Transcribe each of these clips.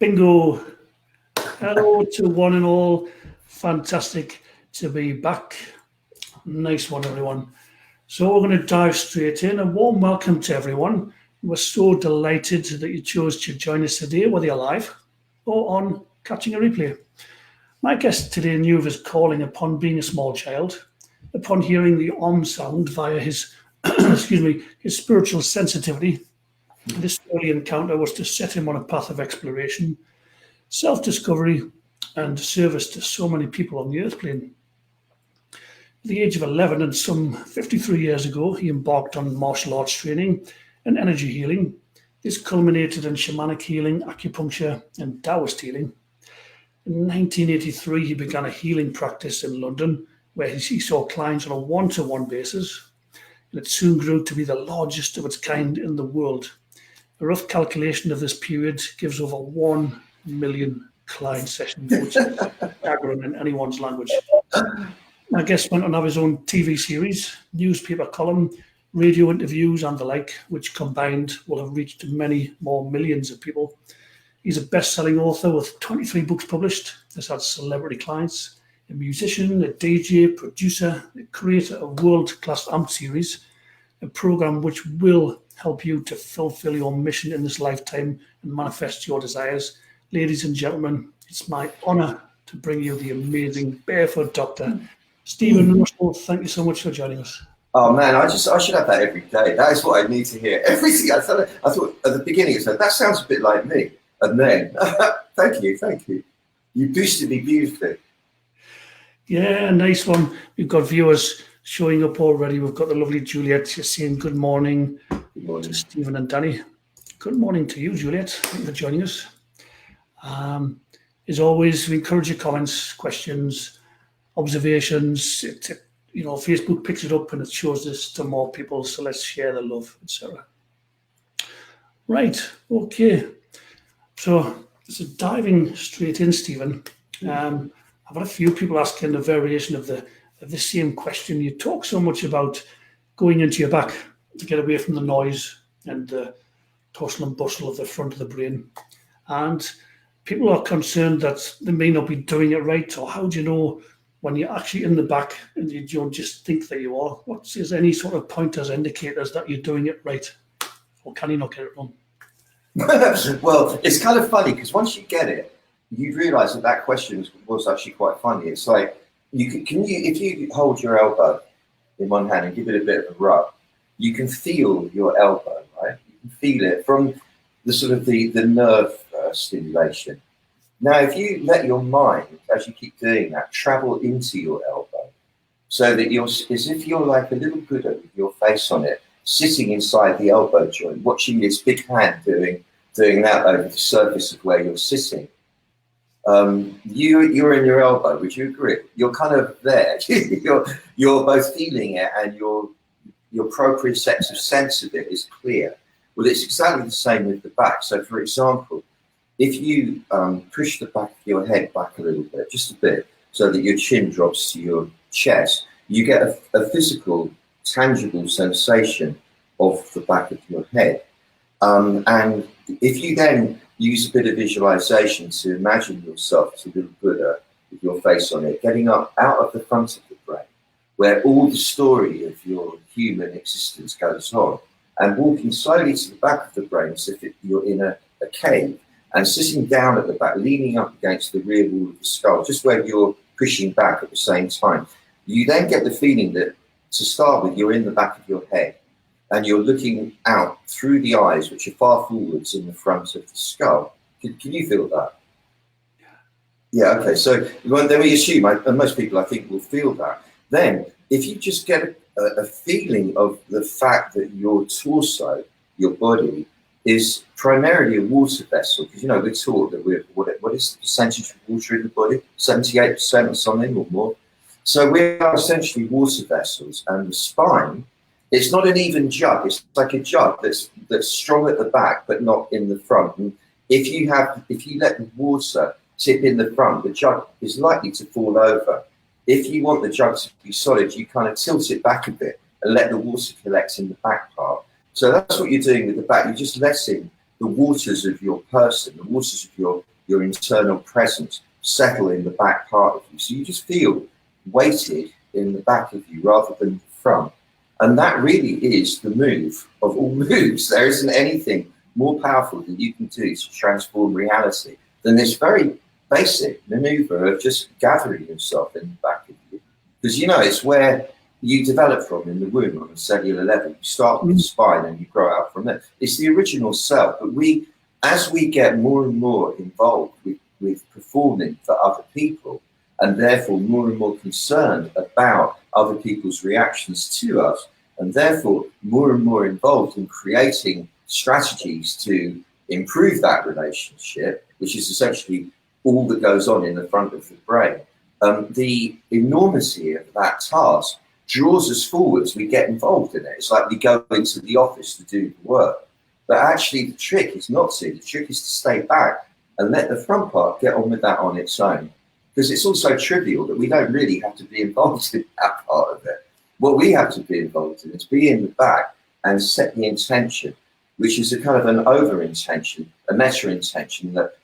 Bingo. Hello to one and all. Fantastic to be back. Nice one, everyone. So we're going to dive straight in. A warm welcome to everyone. We're so delighted that you chose to join us today, whether you're live or on catching a replay. My guest today knew of his calling upon being a small child, upon hearing the Om sound via his, his spiritual sensitivity. This early encounter was to set him on a path of exploration, self-discovery, and service to so many people on the earth plane. At the age of 11 and some 53 years ago, he embarked on martial arts training and energy healing. This culminated in shamanic healing, acupuncture, and Taoist healing. In 1983, he began a healing practice in London, where he saw clients on a one-to-one basis, and it soon grew to be the largest of its kind in the world. A rough calculation of this period gives over 1 million client sessions, which is staggering in anyone's language. My guest went on to have his own TV series, newspaper column, radio interviews, and the like, which combined will have reached many more millions of people. He's a best-selling author with 23 books published, has had celebrity clients, a musician, a DJ, producer, the creator of world-class AMP series, a program which will help you to fulfill your mission in this lifetime and manifest your desires. Ladies and gentlemen, it's my honor to bring you the amazing Barefoot Doctor, Stephen Russell. Thank you so much for joining us. Oh man, I should have that every day. That is what I need to hear. Everything I thought at the beginning, I said, that sounds a bit like me. And then, thank you. You boosted me beautifully. Yeah, nice one. We've got viewers showing up already. We've got the lovely Juliet. She's saying good morning, to Stephen and Danny. Good morning to you, Juliet. Thank you for joining us. As always, we encourage your comments, questions, observations. Facebook picks it up and it shows this to more people. So let's share the love, etc. Right. Okay. So diving straight in, Stephen. I've had a few people asking a variation of the same question. You talk so much about going into your back to get away from the noise and the tussle and bustle of the front of the brain. And people are concerned that they may not be doing it right. Or how do you know when you're actually in the back and you don't just think that you are? Is there any sort of pointers, indicators that you're doing it right? Or can you not get it wrong? Well, it's kind of funny because once you get it, you realise that question was actually quite funny. It's like, if you hold your elbow in one hand and give it a bit of a rub, you can feel your elbow, right? You can feel it from the sort of the nerve stimulation. Now, if you let your mind, as you keep doing that, travel into your elbow, so that as if you're like a little Buddha with your face on it, sitting inside the elbow joint, watching this big hand doing that over the surface of where you're sitting. You're in your elbow. Would you agree? You're kind of there. you're both feeling it, and your proprioceptive sense of it is clear. Well, it's exactly the same with the back. So, for example, if you push the back of your head back a little bit, just a bit, so that your chin drops to your chest, you get a physical, tangible sensation of the back of your head. And if you then use a bit of visualization to imagine yourself as a little Buddha with your face on it, getting up out of the front of the brain, where all the story of your human existence goes on, and walking slowly to the back of the brain as if you're in a cave, and sitting down at the back, leaning up against the rear wall of the skull, just where you're pushing back at the same time. You then get the feeling that, to start with, you're in the back of your head, and you're looking out through the eyes, which are far forwards in the front of the skull. Can you feel that? Yeah, okay. So then we assume, and most people I think will feel that. Then, if you just get a feeling of the fact that your torso, your body, is primarily a water vessel, because we're taught that what is the percentage of water in the body? 78% or something or more. So we are essentially water vessels, and the spine, it's not an even jug. It's like a jug that's strong at the back but not in the front. And if you let the water tip in the front, the jug is likely to fall over. If you want the jug to be solid, you kind of tilt it back a bit and let the water collect in the back part. So that's what you're doing with the back. You're just letting the waters of your person, the waters of your your internal presence settle in the back part of you. So you just feel weighted in the back of you rather than the front. And that really is the move of all moves. There isn't anything more powerful that you can do to transform reality than this very basic maneuver of just gathering yourself in the back of you. Because, you know, it's where you develop from in the womb on a cellular level. You start with the spine and you grow out from there. It's the original self. But as we get more and more involved with performing for other people, and therefore more and more concerned about other people's reactions to us, and therefore more and more involved in creating strategies to improve that relationship, which is essentially all that goes on in the front of the brain. The enormity of that task draws us forwards. We get involved in it. It's like we go into the office to do the work. But actually the trick is not to. The trick is to stay back and let the front part get on with that on its own. Because it's also trivial that we don't really have to be involved in that part of it. What we have to be involved in is be in the back and set the intention, which is a kind of an over-intention, a meta-intention that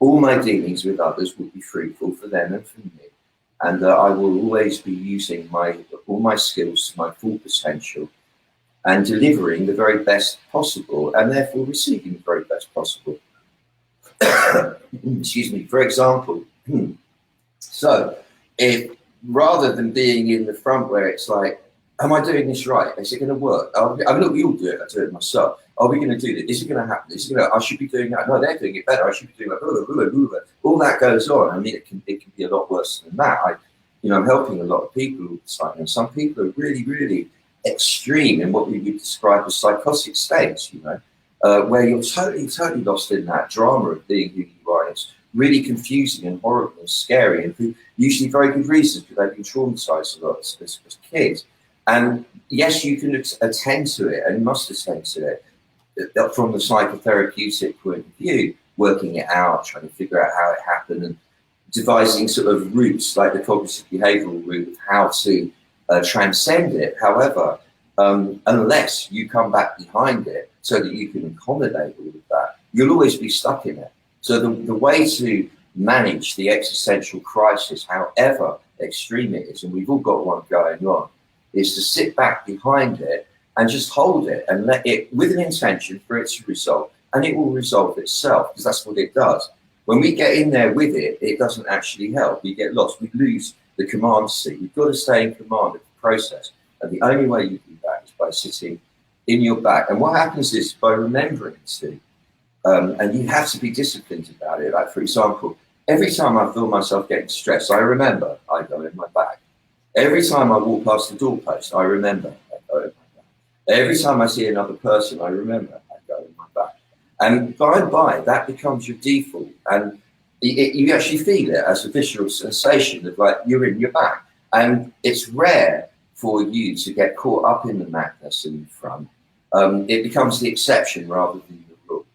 all my dealings with others will be fruitful for them and for me. And I will always be using all my skills to my full potential and delivering the very best possible, and therefore receiving the very best possible. Excuse me, for example, so if rather than being in the front where it's like, am I doing this right? Is it going to work? I mean, look, we all do it. I do it myself. Are we going to do this? Is it going to happen? Is it going to, I should be doing that. No, they're doing it better. I should be doing that. All that goes on. I mean, it can be a lot worse than that. I'm helping a lot of people all the time, and some people are really, really extreme in what we would describe as psychotic states, where you're totally, totally lost in that drama of being who you are. It's really confusing and horrible and scary, and for usually very good reasons, because they've been traumatized a lot as kids. And yes, you can attend to it, and must attend to it from the psychotherapeutic point of view, working it out, trying to figure out how it happened, and devising sort of routes like the cognitive behavioral route of how to transcend it. However, unless you come back behind it so that you can accommodate all of that, you'll always be stuck in it. So the way to manage the existential crisis, however extreme it is, and we've all got one going on, is to sit back behind it and just hold it and let it, with an intention for it to resolve, and it will resolve itself, because that's what it does. When we get in there with it, it doesn't actually help. We get lost. We lose the command seat. You've got to stay in command of the process. And the only way you do that is by sitting in your back. And what happens is by remembering to, and you have to be disciplined about it. Like, for example, every time I feel myself getting stressed, I remember I go in my back. Every time I walk past the doorpost, I remember I go in my back. Every time I see another person, I remember I go in my back. And by and by, that becomes your default. And you actually feel it as a visceral sensation of like you're in your back. And it's rare for you to get caught up in the madness in the front. It becomes the exception rather than the rule.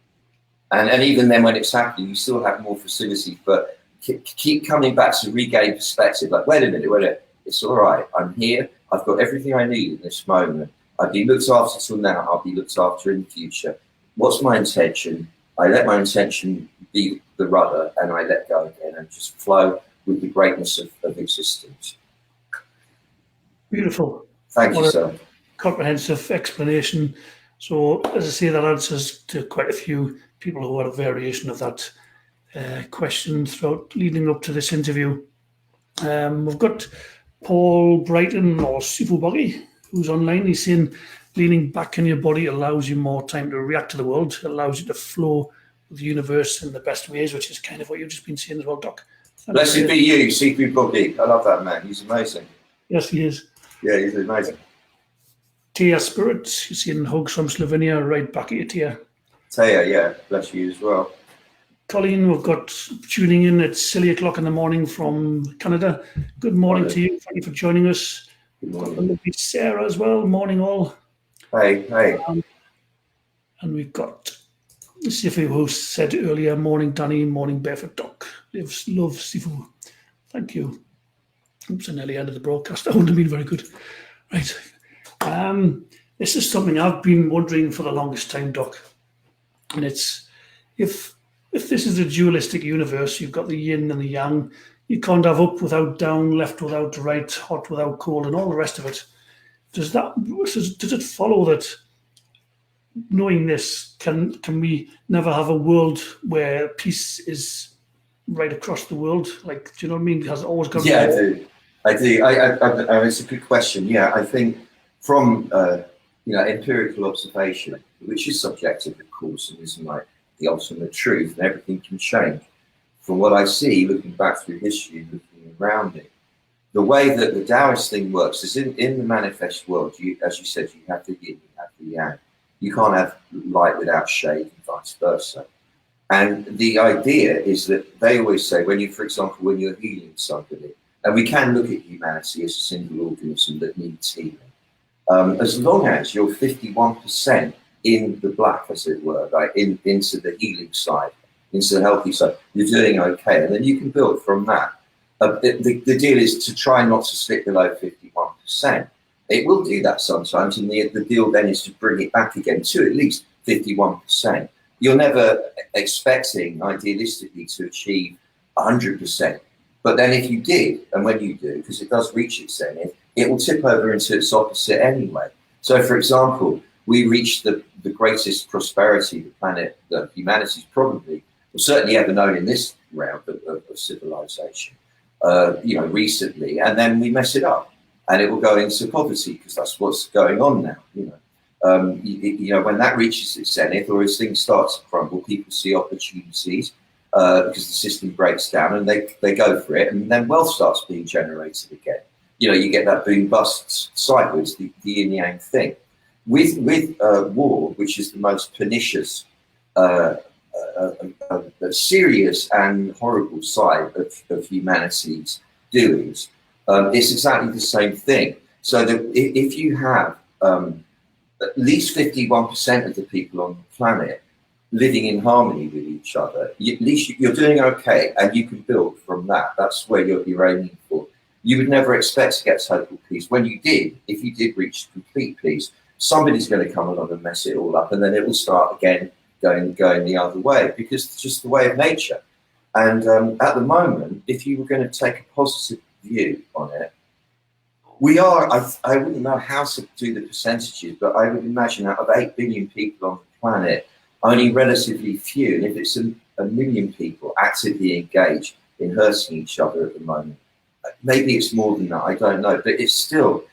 And even then when it's happening, you still have more facility for keep coming back to regain perspective. Like, wait a minute. It's all right. I'm here. I've got everything I need in this moment. I've been looked after till now. I'll be looked after in the future. What's my intention? I let my intention be the rudder, and I let go again and just flow with the greatness of existence. Beautiful. Thank you, sir. Comprehensive explanation. So, as I say, that answers to quite a few people who had a variation of that question throughout leading up to this interview. We've got Paul Brighton, or Sifu Buggy, who's online. He's saying leaning back in your body allows you more time to react to the world, allows you to flow with the universe in the best ways, which is kind of what you've just been saying as well, Doc. Blessed be you, Sifu Buggy. I love that man. He's amazing. Yes, he is. Yeah, he's amazing. Tia Spirit, he's saying hugs from Slovenia, right back at you, Tia. Taya, yeah, bless you as well. Colleen, we've got tuning in at silly o'clock in the morning from Canada. Good morning to you. Thank you for joining us. Good morning. Got lovely Sarah as well. Morning all. Hey. And we've got Sifu, who said earlier, morning Danny, morning Barefoot Doc. Love Sifu. Thank you. Oops, I nearly ended the broadcast. That wouldn't have been very good. Right. This is something I've been wondering for the longest time, Doc. And it's, if if this is a dualistic universe, you've got the yin and the yang. You can't have up without down, left without right, hot without cold, and all the rest of it. Does it follow that knowing this, can we never have a world where peace is right across the world? Like, do you know what I mean? Has it always got? Yeah, I do. It's a good question. Yeah, I think from empirical observation, which is subjective, of course, and isn't like the ultimate truth, and everything can change. From what I see, looking back through history, looking around it, the way that the Taoist thing works is in the manifest world. As you said, you have the yin, you have the yang. You can't have light without shade, and vice versa. And the idea is that they always say, for example, when you're healing somebody, and we can look at humanity as a single organism that needs healing, as long as you're 51% in the black, as it were, like into the healing side, into the healthy side, you're doing okay, and then you can build from that. The deal is to try not to slip below 51%. It will do that sometimes, and the deal then is to bring it back again to at least 51%. You're never expecting, idealistically, to achieve 100%. But then if you did, and when you do, because it does reach its zenith, it will tip over into its opposite anyway. So, for example, we reached the greatest prosperity the planet, that humanity's probably, or certainly ever known in this round of civilization, recently, and then we mess it up. And it will go into poverty, because that's what's going on now, when that reaches its zenith, or as things start to crumble, people see opportunities because the system breaks down, and they go for it, and then wealth starts being generated again. You get that boom bust sideways, the yin yang thing. With war, which is the most pernicious, serious and horrible side of humanity's doings, it's exactly the same thing. So that if you have at least 51% of the people on the planet living in harmony with each other, at least you're doing okay, and you can build from that. That's where you're aiming for. You would never expect to get total peace. When you did, if you did reach complete peace, somebody's going to come along and mess it all up, and then it will start again going the other way, because it's just the way of nature. And at the moment, if you were going to take a positive view on it, we are, I wouldn't know how to do the percentages, but I would imagine out of 8 billion people on the planet, only relatively few, and if it's a million people actively engaged in hurting each other at the moment, maybe it's more than that, I don't know, but it's still,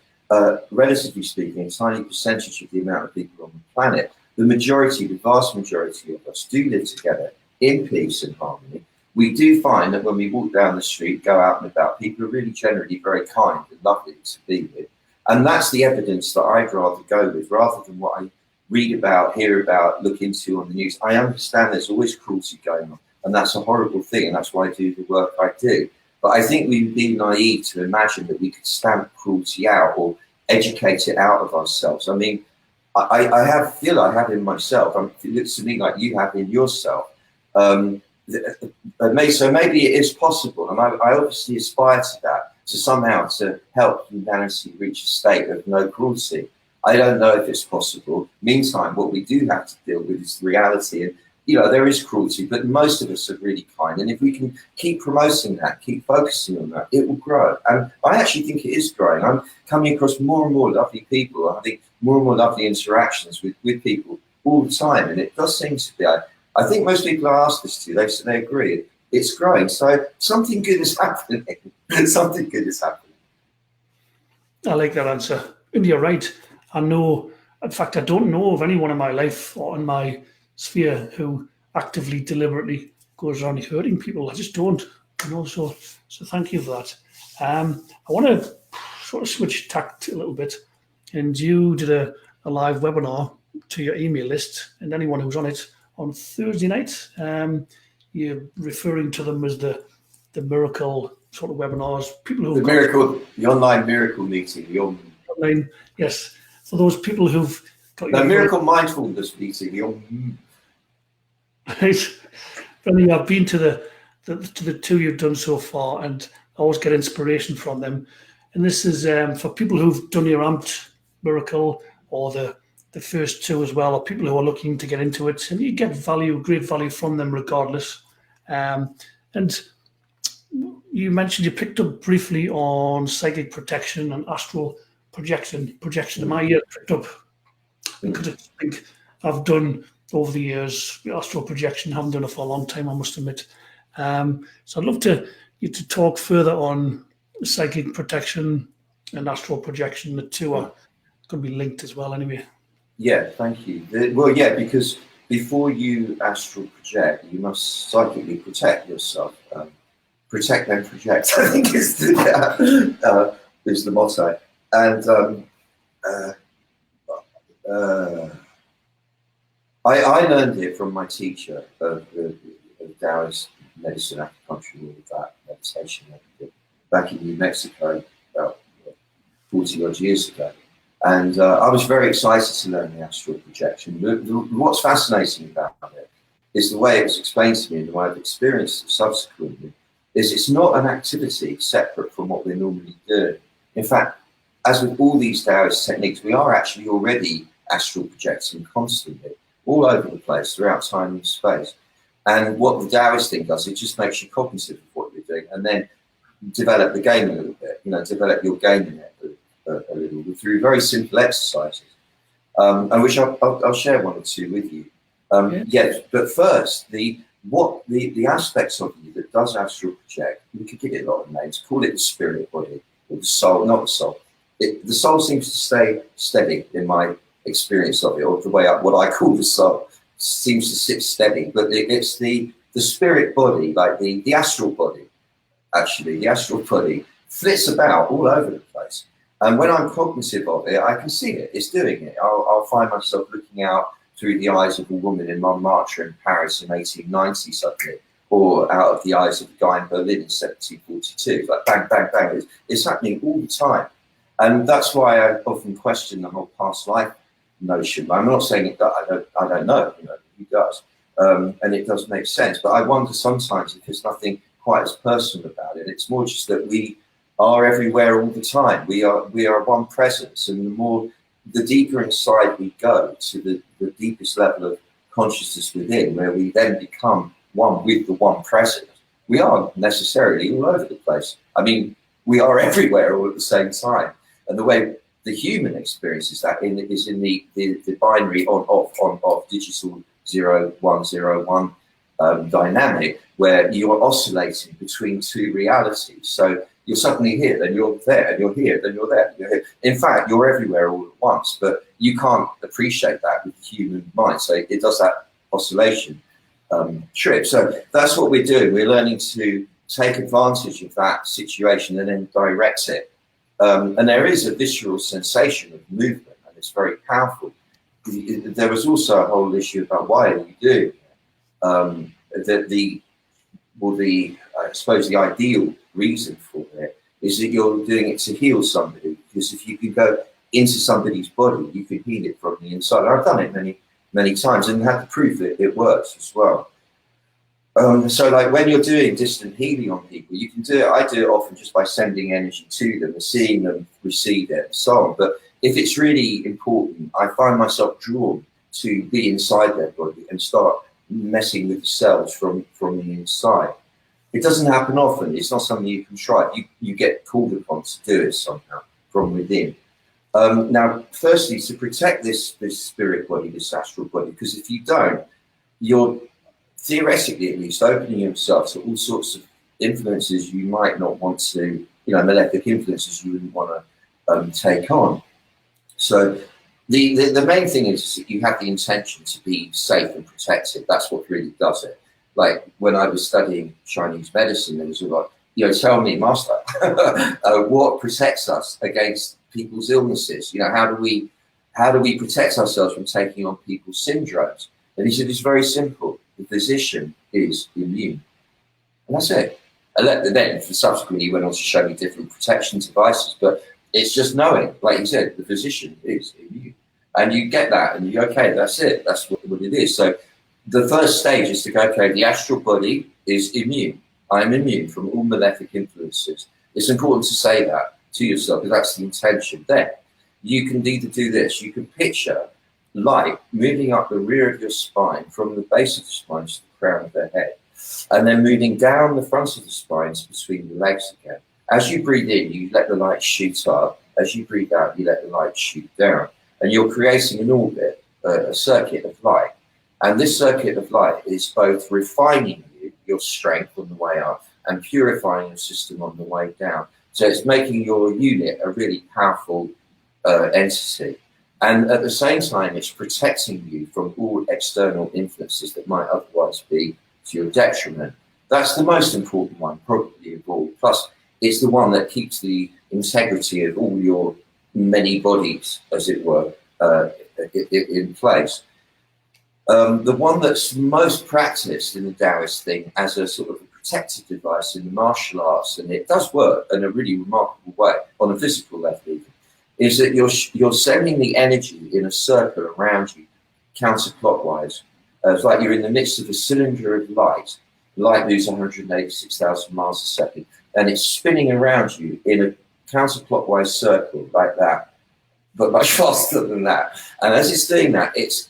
relatively speaking, a tiny percentage of the amount of people on the planet. The vast majority of us do live together in peace and harmony. We do find that when we walk down the street, go out and about, people are really generally very kind and lovely to be with. And that's the evidence that I'd rather go with, rather than what I read about, hear about, look into on the news. I understand there's always cruelty going on, and that's a horrible thing, and that's why I do the work I do. But I think we'd be naive to imagine that we could stamp cruelty out or educate it out of ourselves. I mean, I feel I have in myself. It looks to me like you have in yourself. So maybe it is possible, and I obviously aspire to that, to somehow to help humanity reach a state of no cruelty. I don't know if it's possible. Meantime, what we do have to deal with is the reality. And, there is cruelty, but most of us are really kind. And if we can keep promoting that, keep focusing on that, it will grow. And I actually think it is growing. I'm coming across more and more lovely people. I think more and more lovely interactions with people all the time. And it does seem to be, I think most people I ask this to, they agree. It's growing. So something good is happening. Something good is happening. I like that answer. And you're right. I know, in fact, I don't know of anyone in my life or in my sphere who actively, deliberately goes around hurting people. I just don't. So thank you for that. I want to sort of switch tact a little bit. And you did a live webinar to your email list, and anyone who's on it on Thursday night, you're referring to them as the miracle sort of webinars. People who the online miracle meeting. Online, yes. For those people who've got the miracle mindfulness meeting. Right. Anyway, I've been to the two you've done so far, and I always get inspiration from them. And this is for people who've done your Amped Miracle or the the first two as well, or people who are looking to get into it, and you get value, great value from them regardless. And you mentioned you picked up briefly on psychic protection and astral projection. In my year, picked up because I think I've done over the years astral projection. Haven't done it for a long time, I must admit. So I'd love you to talk further on psychic protection and astral projection. The two are going to be linked as well, anyway. Yeah, thank you. Well, yeah, because before you astral project, you must psychically protect yourself. Protect then project, I think is the motto. And I learned it from my teacher of Taoist medicine, acupuncture, all of that meditation back in New Mexico about 40 odd years ago. And I was very excited to learn the astral projection. What's fascinating about it is the way it was explained to me and the way I've experienced it subsequently, is it's not an activity separate from what we're normally doing. In fact, as with all these Taoist techniques, we are actually already astral projecting constantly, all over the place, throughout time and space. And what the Taoist thing does, it just makes you cognizant of what you're doing, and then develop the game a little bit, develop your game in it a little bit through very simple exercises, and which I'll share one or two with you. Yes, but first, the aspects of you that does astral project, we could give it a lot of names, call it the spirit body, or the soul, not the soul. The soul seems to stay steady in my experience of it, or the way what I call the soul seems to sit steady, but it's the spirit body, like the astral body. Actually, the astral body flits about all over the place, and when I'm cognitive of it, I can see it. It's doing it. I'll find myself looking out through the eyes of a woman in Montmartre in Paris in 1890 suddenly, or out of the eyes of a guy in Berlin in 1742. Like bang, bang, bang. It's happening all the time, and that's why I often question the whole past life notion. I'm not saying that I don't know. Who does? And it does make sense. But I wonder sometimes if there's nothing quite as personal about it. It's more just that we are everywhere all the time. We are one presence, and the deeper inside we go to the deepest level of consciousness within, where we then become one with the one present, we aren't necessarily all over the place. I mean, we are everywhere all at the same time. And the way the human experiences that is in the binary on-off digital 0-1-0-1 dynamic, where you are oscillating between two realities. So you're suddenly here, then you're there, and you're here, then you're there, you're here. In fact, you're everywhere all at once, but you can't appreciate that with the human mind. So it does that oscillation trip. So that's what we're doing. We're learning to take advantage of that situation and then direct it. And there is a visceral sensation of movement, and it's very powerful. There was also a whole issue about why are you doing it? I suppose the ideal reason for it is that you're doing it to heal somebody, because if you can go into somebody's body, you can heal it from the inside. I've done it many times and had to prove that it works as well. So like when you're doing distant healing on people, you can do it. I do it often just by sending energy to them and seeing them receive it and so on. But if it's really important, I find myself drawn to be inside their body and start messing with the cells from the inside. It doesn't happen often. It's not something you can try. You get called upon to do it somehow from within. Now, firstly, to protect this spirit body, this astral body, because if you don't, you're theoretically at least opening yourself to all sorts of influences you might not want to, malefic influences you wouldn't want to take on. So the main thing is that you have the intention to be safe and protected. That's what really does it. Like when I was studying Chinese medicine, there was a lot, tell me, master, what protects us against people's illnesses? How do we protect ourselves from taking on people's syndromes? And he said, it's very simple. The physician is immune. And that's it. And then subsequently he went on to show me different protection devices, but it's just knowing, like you said, the physician is immune. And you get that and you're okay, that's it. That's what it is. So the first stage is to go, okay, the astral body is immune. I'm immune from all malefic influences. It's important to say that to yourself, because that's the intention. Then you can either do this, you can picture light moving up the rear of your spine from the base of the spine to the crown of the head, and then moving down the front of the spine between the legs again. As you breathe in, you let the light shoot up. As you breathe out, you let the light shoot down. And you're creating an orbit, a circuit of light. And this circuit of light is both refining you, your strength on the way up, and purifying your system on the way down. So it's making your unit a really powerful entity. And at the same time, it's protecting you from all external influences that might otherwise be to your detriment. That's the most important one, probably of all. Plus, it's the one that keeps the integrity of all your many bodies, as it were, in place. The one that's most practiced in the Taoist thing as a sort of a protective device in the martial arts, and it does work in a really remarkable way on a physical level even, is that you're sending the energy in a circle around you counterclockwise. It's like you're in the midst of a cylinder of light. Light moves 186,000 miles a second, and it's spinning around you in a counterclockwise circle like that, but much faster than that. And as it's doing that, it's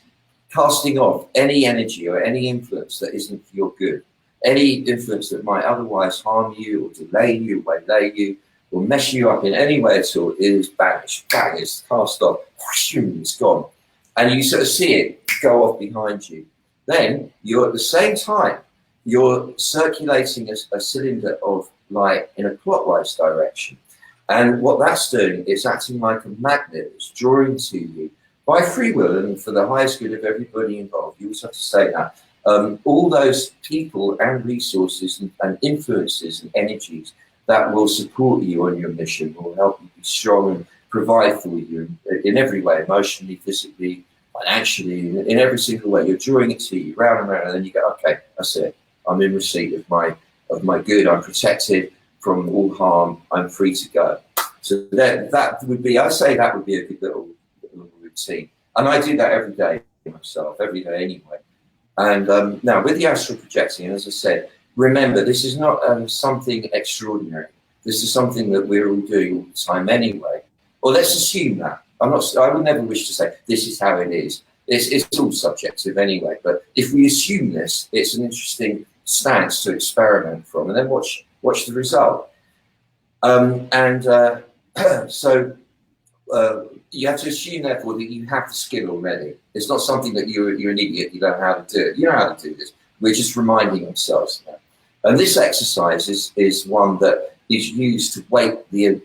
casting off any energy or any influence that isn't for your good. Any influence that might otherwise harm you or delay you, waylay you, or mess you up in any way at all is banished. Bang, it's cast off. It's gone. And you sort of see it go off behind you. Then you're at the same time, you're circulating a cylinder of light in a clockwise direction. And what that's doing is acting like a magnet. It's drawing to you by free will and for the highest good of everybody involved. You also have to say that. All those people and resources and influences and energies that will support you on your mission, will help you be strong and provide for you in every way, emotionally, physically, financially, in every single way. You're drawing it to you round and round, and then you go, okay, that's it. I'm in receipt of my good. I'm protected from all harm. I'm free to go. So that would be, I'd say that would be a good little routine. And I do that every day myself, every day anyway. And now with the astral projecting, and as I said, remember, this is not something extraordinary. This is something that we're all doing all the time anyway. Or let's assume that. I would never wish to say this is how it is. It's all subjective anyway. But if we assume this, it's an interesting stance to experiment from, and then watch the result. So you have to assume, therefore, that you have the skill already. It's not something that you're an idiot, you don't know how to do it. You know how to do this. We're just reminding ourselves that. And this exercise is one that is used to wake the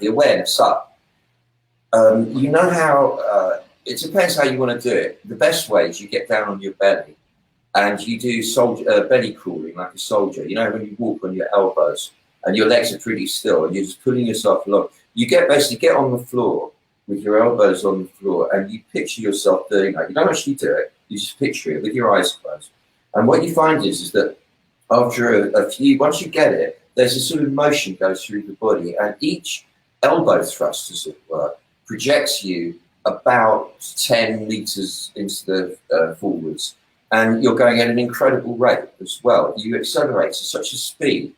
awareness up. You know how, it depends how you want to do it. The best way is you get down on your belly and you do belly crawling like a soldier. You know, when you walk on your elbows and your legs are pretty still and you're just pulling yourself along. You basically get on the floor with your elbows on the floor and you picture yourself doing that. You don't actually do it. You just picture it with your eyes closed. And what you find is that after once you get it, there's a sort of motion goes through the body, and each elbow thrust, as it were, projects you about 10 meters into the forwards. And you're going at an incredible rate as well. You accelerate to such a speed.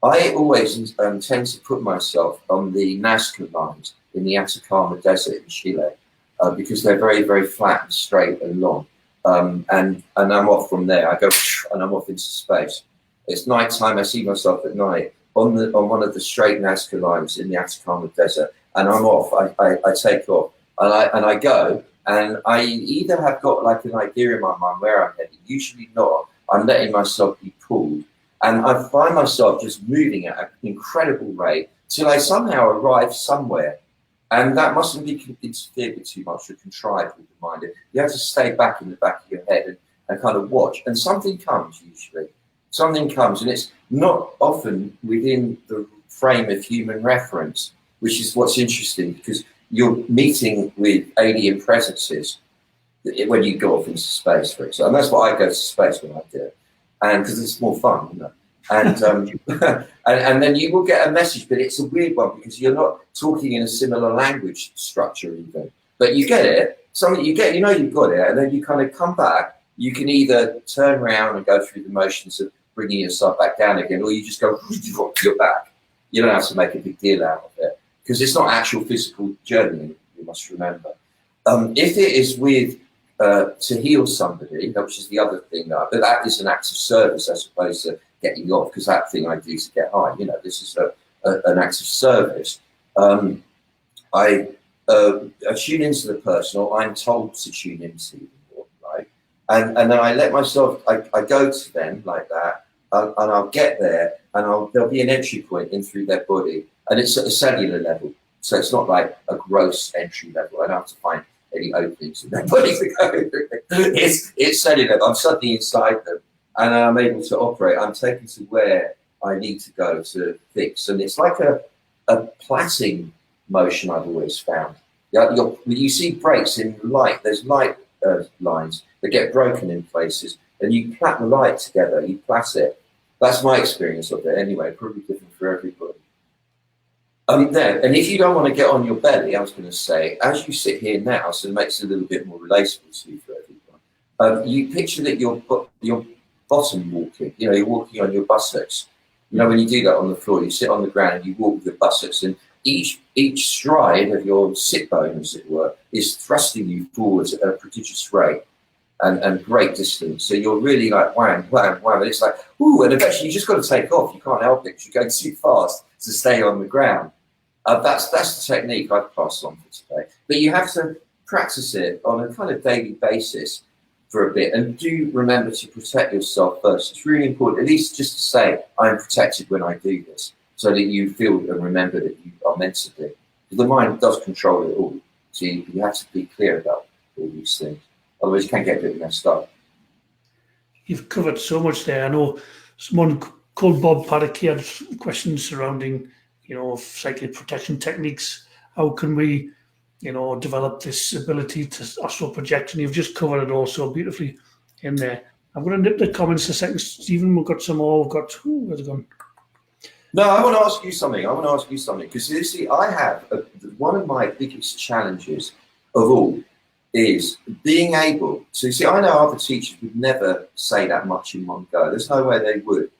I always tend to put myself on the Nazca lines in the Atacama Desert in Chile because they're very, very flat and straight and long. And I'm off from there. I go and I'm off into space. It's nighttime. I see myself at night on one of the straight Nazca lines in the Atacama Desert, and I'm off. I take off and I go. And I either have got like an idea in my mind where I'm heading, usually not. I'm letting myself be pulled. And I find myself just moving at an incredible rate till I somehow arrive somewhere. And that mustn't be interfered with too much or contrived with the mind. You have to stay back in the back of your head and kind of watch. And something comes usually. Something comes, and it's not often within the frame of human reference, which is what's interesting because you're meeting with alien presences when you go off into space, for example. And that's why I go to space when I do it, and because it's more fun, you know. And and then you will get a message, but it's a weird one because you're not talking in a similar language structure even, but you get it. Something you get, you know, you've got it, and then you kind of come back. You can either turn around and go through the motions of bringing yourself back down again, or you just go, you're back. You don't have to make a big deal out of it. Because it's not actual physical journey, you must remember. If it is with to heal somebody, which is the other thing, but that is an act of service as opposed to getting off, because that thing I do to get high. This is an act of service. I tune into the person, or I'm told to tune into them, right? And then I let myself, I go to them like that, and I'll get there, and there'll be an entry point in through their body, and it's at a cellular level. So it's not like a gross entry level. I don't have to find any openings in their body to go through. It's cellular. I'm suddenly inside them, and I'm able to operate. I'm taken to where I need to go to fix. And it's like a plaiting motion I've always found. You see breaks in light. There's light lines that get broken in places, and you plait the light together. You plait it. That's my experience of it anyway. Probably different for everybody. And if you don't want to get on your belly, I was going to say, as you sit here now, so it makes it a little bit more relatable to you for everyone. You picture that you're bottom walking. You're walking on your buttocks. When you do that on the floor, you sit on the ground and you walk with your buttocks, and each stride of your sit bone, as it were, is thrusting you forwards at a prodigious rate and great distance. So you're really like wham, wham, wham, and it's like, ooh, and eventually you just got to take off. You can't help it because you're going too fast to stay on the ground. That's the technique I've passed on for today. But you have to practice it on a kind of daily basis for a bit, and do remember to protect yourself first. It's really important, at least just to say, I'm protected when I do this, so that you feel and remember that you are meant to be. The mind does control it all, so you have to be clear about all these things. Otherwise, you can get a bit messed up. You've covered so much there. I know someone called Bob Paddock had questions surrounding, psychic protection techniques. How can we, develop this ability to astral project? And you've just covered it all so beautifully in there. I'm going to nip the comments a second, Stephen. We've got some more. Where's it gone? No, I want to ask you something. Because you see, I have one of my biggest challenges of all is being able to see. I know other teachers would never say that much in one go. There's no way they would.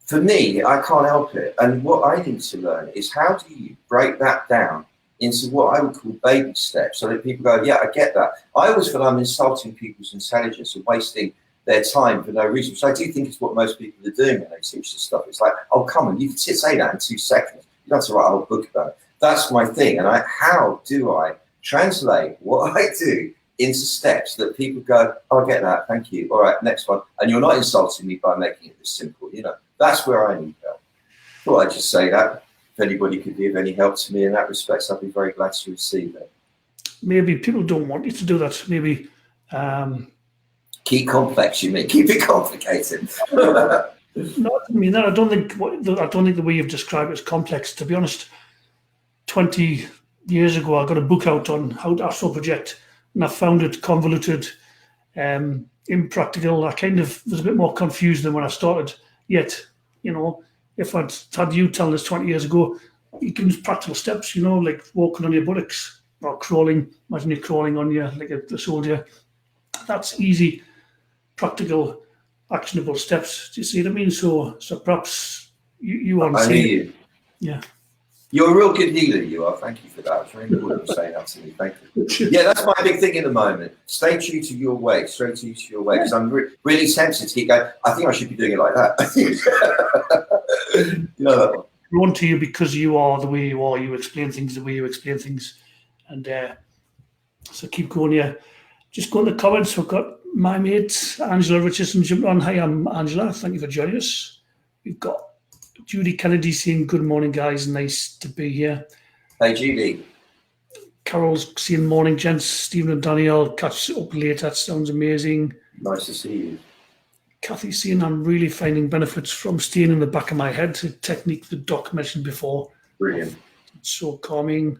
For me, I can't help it. And what I need to learn is, how do you break that down into what I would call baby steps, so that people go, yeah, I get that. I always feel I'm insulting people's intelligence and wasting their time for no reason, which I do think is what most people are doing when they teach this stuff. It's like, oh, come on, you can say that in 2 seconds. You don't have to write a whole book about it. That's my thing. And how do I translate what I do into steps that people go, oh, I get that, thank you. All right, next one. And you're not insulting me by making it this simple. That's where I need help. Thought I'd just say that. If anybody could give any help to me in that respect, I'd be very glad to receive it. Maybe people don't want you to do that. Maybe keep complex. You mean keep it complicated? No, I mean that. I don't think the way you've described it is complex. To be honest, 20 years ago, I got a book out on how to astral project, and I found it convoluted, impractical. I kind of was a bit more confused than when I started. Yet, if I'd had you telling us 20 years ago, you can use practical steps, like walking on your buttocks or crawling. Imagine you're crawling on you like a soldier. That's easy, practical, actionable steps. Do you see what I mean? So perhaps you want to see. You. Yeah. You're a real good healer, you are. Thank you for that. It's very important for saying that to me. Thank you. Yeah, that's my big thing in the moment. Stay true to your way. Stay true to your way. Because I'm really tempted to keep going, I think I should be doing it like that. That one. Drawn to you because you are the way you are. You explain things the way you explain things. And so keep going, yeah. Just go in the comments. We've got my mate, Angela Richardson, jumping on. Hi, I'm Angela. Thank you for joining us. We've got Judy Kennedy saying, good morning, guys. Nice to be here. Hey, Judy. Carol's saying, morning, gents. Stephen and Danielle, catch up later. That sounds amazing. Nice to see you. Kathy's saying, I'm really finding benefits from staying in the back of my head, a technique that Doc mentioned before. Brilliant. It's so calming.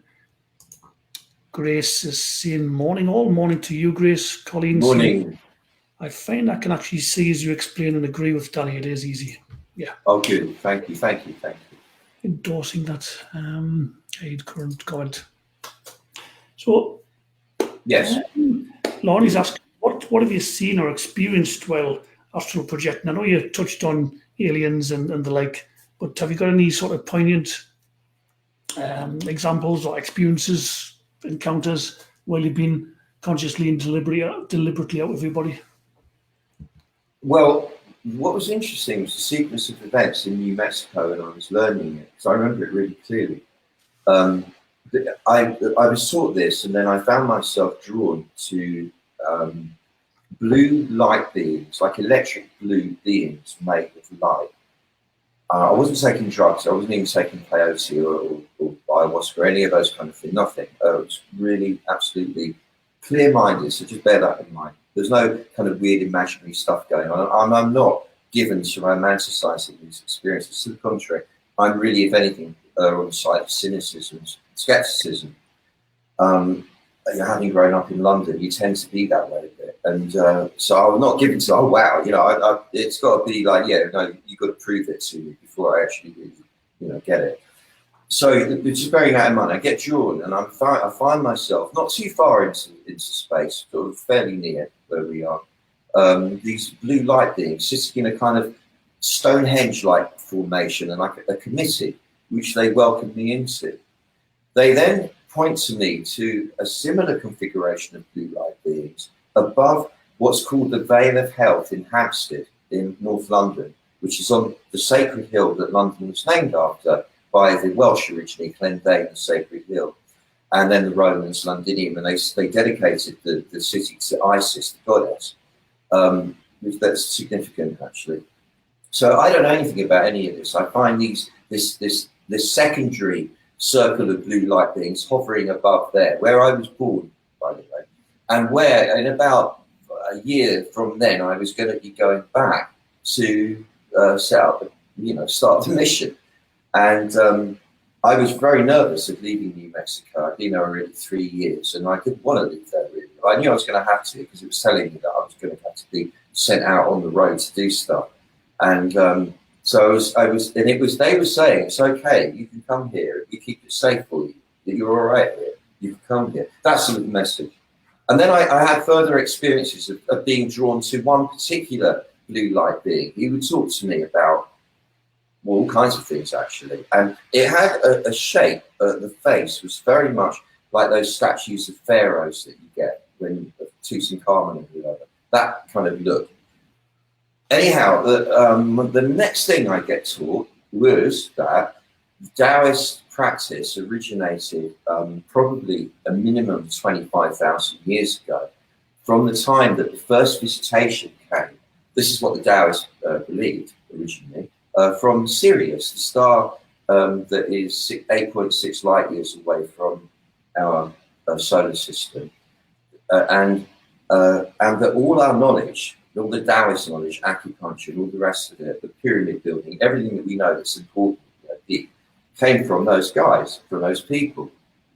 Grace is saying, morning all. Morning to you, Grace. Colleen morning. Saying, I find I can actually see as you explain and agree with Danny. It is easy. Yeah. Oh, good. Thank you. Endorsing that current comment. So, yes. Lonnie's asking, what have you seen or experienced while astral projecting? I know you touched on aliens and the like, but have you got any sort of poignant examples or experiences, encounters while you've been consciously and deliberately out with your body? Well, what was interesting was the sequence of events in New Mexico, and I was learning it, because I remember it really clearly. I was taught this, and then I found myself drawn to blue light beings, like electric blue beings made of light. I wasn't taking drugs. I wasn't even taking peyote or ayahuasca or any of those kind of things. Nothing. I was really absolutely clear-minded. So just bear that in mind. There's no kind of weird imaginary stuff going on. I'm not given to romanticizing these experiences. To the contrary, I'm really, if anything, on the side of cynicism, skepticism. Having grown up in London, you tend to be that way a bit, and so I'm not given to, oh wow, it's got to be like, yeah, no, you've got to prove it to me before I actually really, get it. So just bearing that in mind, I get drawn, and I find myself not too far into space, sort of fairly near where we are. These blue light beings sitting in a kind of Stonehenge-like formation, and like a committee, which they welcomed me into. They then point to me to a similar configuration of blue light beings above what's called the Vale of Health in Hampstead in North London, which is on the sacred hill that London was named after by the Welsh originally, Clendane, the Sacred Hill, and then the Romans, Londinium, and they dedicated the city to Isis, the goddess. That's significant, actually. So I don't know anything about any of this. I find this secondary circle of blue light beings hovering above there, where I was born, by the way, and where in about a year from then I was going to be going back to set up, start the mission. And I was very nervous of leaving New Mexico. I'd been there already 3 years, and I didn't want to leave there really. I knew I was going to have to, because it was telling me that I was going to have to be sent out on the road to do stuff. And so they were saying, it's okay, you can come here, we keep it safe for you, you're all right here, you can come here. That's the message. And then I had further experiences of being drawn to one particular blue light being. He would talk to me about all kinds of things, actually. And it had a shape, the face was very much like those statues of pharaohs that you get when Tutankhamun and whatever, that kind of look. Anyhow, the next thing I get taught was that Taoist practice originated probably a minimum of 25,000 years ago, from the time that the first visitation came. This is what the Taoists believed originally, from Sirius, the star that is 8.6 light years away from our solar system, and that all our knowledge, all the Taoist knowledge, acupuncture, and all the rest of it, the pyramid building, everything that we know that's important, deep, came from those guys, from those people.